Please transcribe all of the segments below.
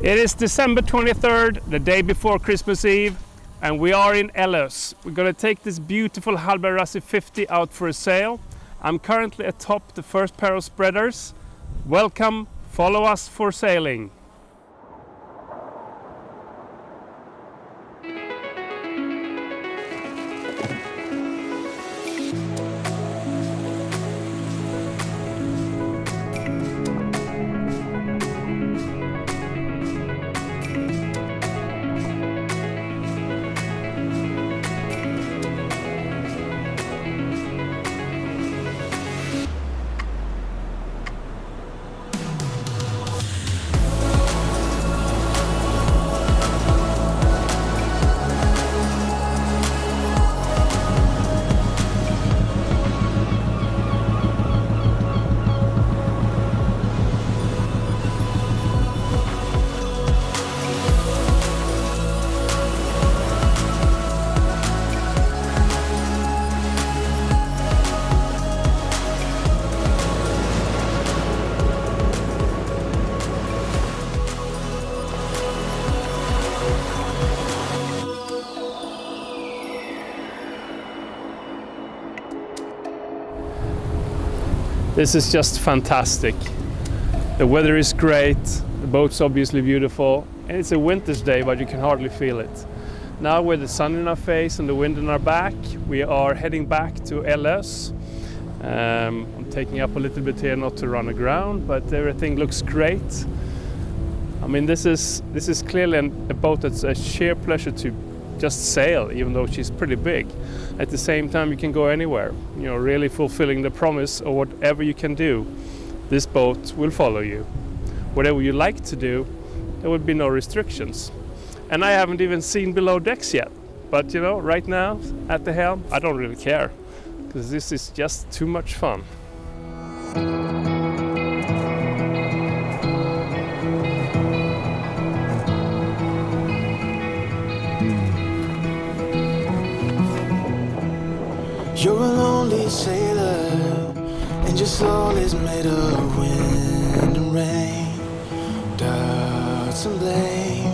It is December 23rd, the day before Christmas Eve, and we are in 𝗏𝗏𝗯𝗏. We're going to take this beautiful 𝗙𝗏𝗏𝗯𝗏𝗏 50 out for a sail. I'm currently atop the first pair of spreaders. Welcome, follow us for sailing. This is just fantastic. The weather is great, the boat's obviously beautiful, and it's a winter's day, but you can hardly feel it. Now with the sun in our face and the wind in our back, we are heading back to 𝗏𝗏𝗯𝗏𝗏. I'm taking up a little bit here not to run aground, but everything looks great. I mean, this is clearly a boat that's a sheer pleasure to just sail, even though she's pretty big. At the same time, you can go anywhere, you know, really fulfilling the promise of whatever you can do, this boat will follow you. Whatever you like to do, there will be no restrictions. And I haven't even seen below decks yet. But you know, right now, at the helm, I don't really care, because this is just too much fun. You're a lonely sailor, and your soul is made of wind and rain, doubts and blame.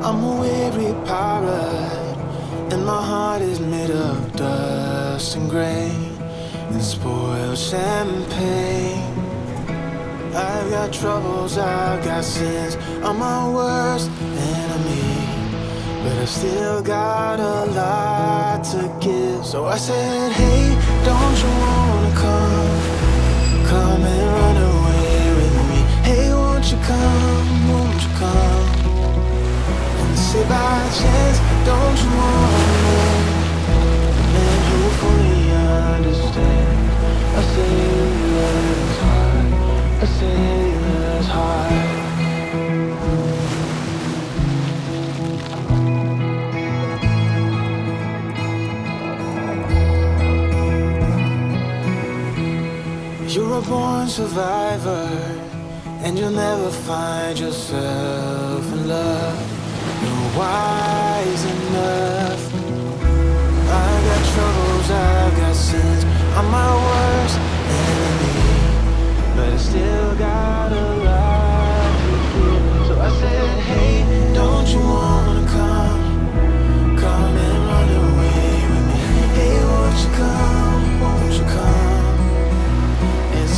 I'm a weary pirate, and my heart is made of dust and grain and spoiled champagne. I've got troubles, I've got sins, I'm my worst enemy, but I've still got a lot to give. So I said, hey, don't you wanna come and run away with me? Hey, won't you come, and say by chance, don't you wanna a man who fully understands a sailor's heart, a sailor's heart. You're a born survivor, and you'll never find yourself in love. You're wise enough. I've got troubles, I've got sins, I'm my worst enemy, but I still got a lot to give. So I said, hey, don't you wanna come and run away with me? Hey, won't you come?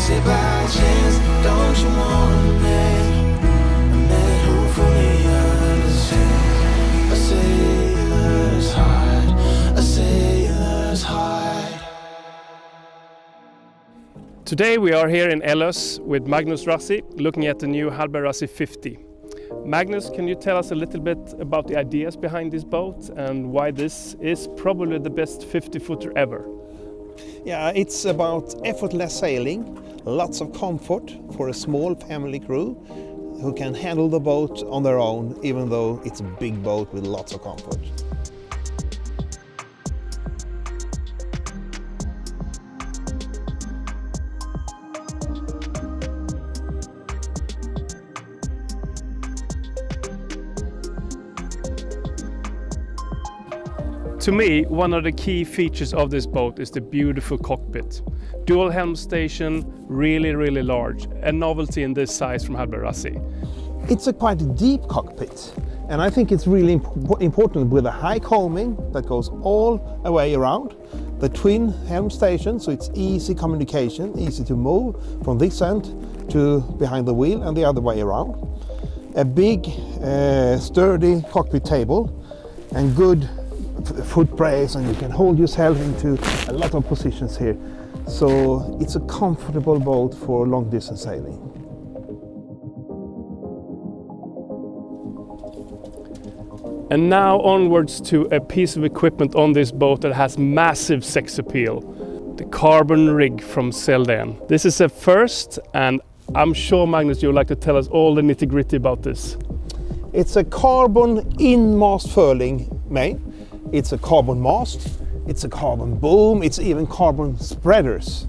Say by chance, don't you want a man who fully understands a sailor's heart, a sailor's heart. Today we are here in 𝗏𝗏𝗯𝗏𝗏 with Magnus Rassi, looking at the new 𝗙𝗏𝗏𝗯𝗏𝗏 50. Magnus, can you tell us a little bit about the ideas behind this boat and why this is probably the best 50-footer ever? Yeah, it's about effortless sailing, lots of comfort for a small family crew who can handle the boat on their own, even though it's a big boat with lots of comfort. To me, one of the key features of this boat is the beautiful cockpit. Dual helm station, really large. A novelty in this size from 𝗙𝗏𝗯𝗏𝗏𝗏. It's a quite deep cockpit, and I think it's really important with a high combing that goes all the way around. The twin helm station, so it's easy communication, easy to move from this end to behind the wheel and the other way around. A big sturdy cockpit table and good foot brace, and you can hold yourself into a lot of positions here. So it's a comfortable boat for long distance sailing. And now onwards to a piece of equipment on this boat that has massive sex appeal. The carbon rig from 𝗙𝗹𝗹𝗯𝗲𝗿. This is a first, and I'm sure, Magnus, you would like to tell us all the nitty-gritty about this. It's a carbon in-mast furling main. It's a carbon mast, it's a carbon boom, it's even carbon spreaders.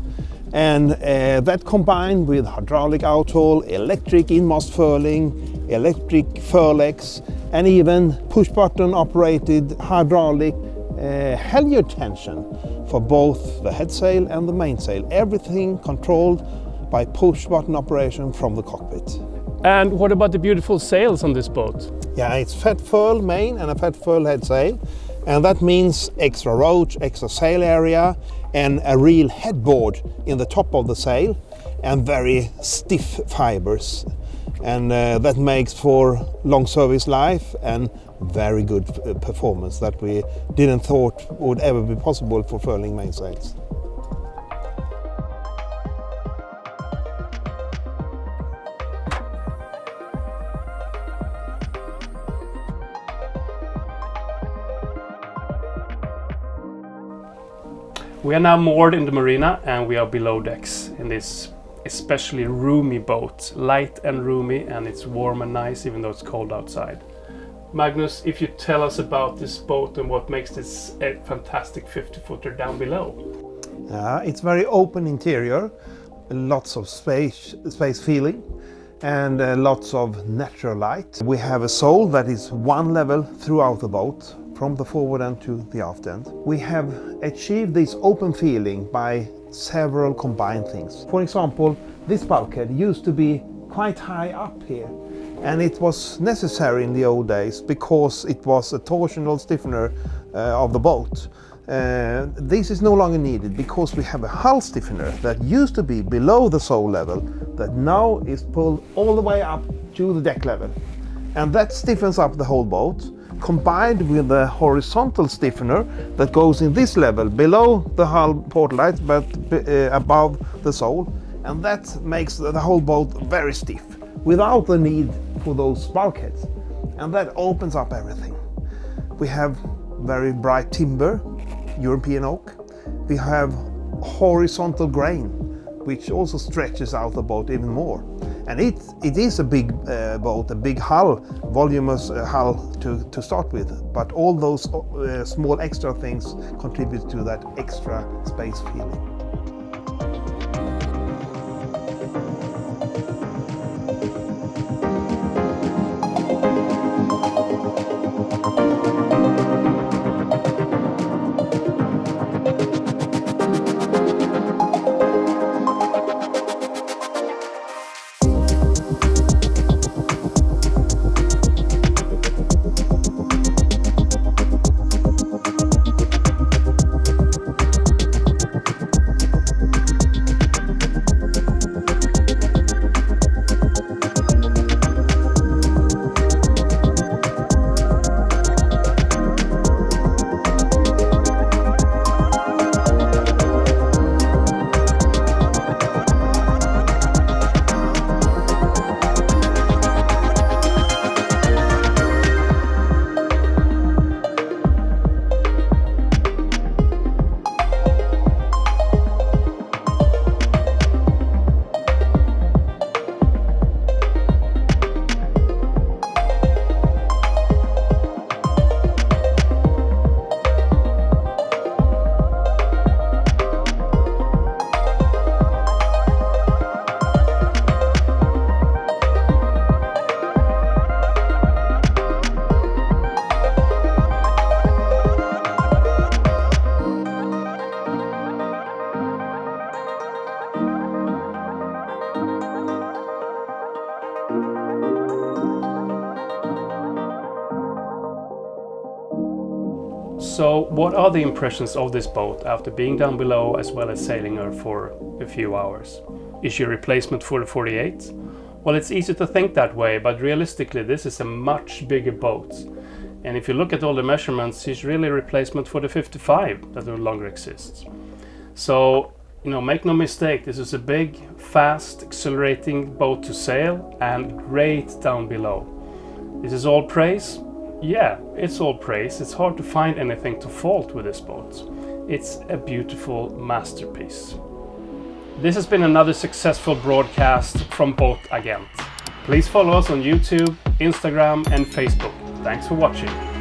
And that combined with hydraulic outhaul, electric in-mast furling, electric furlegs, and even push-button operated hydraulic halyard tension for both the head sail and the mainsail. Everything controlled by push-button operation from the cockpit. And what about the beautiful sails on this boat? Yeah, it's fat furl main and a fat furl head sail. And that means extra roach, extra sail area, and a real headboard in the top of the sail, and very stiff fibers. And that makes for long service life and very good performance that we didn't thought would ever be possible for furling mainsails. We are now moored in the marina and we are below decks in this especially roomy boat. Light and roomy, and it's warm and nice even though it's cold outside. Magnus, if you tell us about this boat and what makes this a fantastic 50-footer down below. It's very open interior, lots of space feeling, and lots of natural light. We have a sole that is one level throughout the boat, from the forward end to the aft end. We have achieved this open feeling by several combined things. For example, this bulkhead used to be quite high up here, and it was necessary in the old days because it was a torsional stiffener of the boat. This is no longer needed because we have a hull stiffener that used to be below the sole level that now is pulled all the way up to the deck level, and that stiffens up the whole boat, combined with the horizontal stiffener that goes in this level below the hull port light but above the sole, and that makes the whole boat very stiff without the need for those bulkheads, and that opens up everything. We have very bright timber, European oak. We have horizontal grain, which also stretches out the boat even more. And it is a big boat, a big hull, voluminous hull to start with, but all those small extra things contribute to that extra space feeling. So what are the impressions of this boat after being down below as well as sailing her for a few hours? Is she a replacement for the 48? Well, it's easy to think that way, but realistically this is a much bigger boat. And if you look at all the measurements, she's really a replacement for the 55 that no longer exists. So, you know, make no mistake, this is a big, fast, accelerating boat to sail and great down below. This is all praise? Yeah, it's all praise. It's hard to find anything to fault with this boat. It's a beautiful masterpiece. This has been another successful broadcast from 𝗏𝗏𝗏𝗏𝗏. Please follow us on YouTube, Instagram and Facebook. Thanks for watching.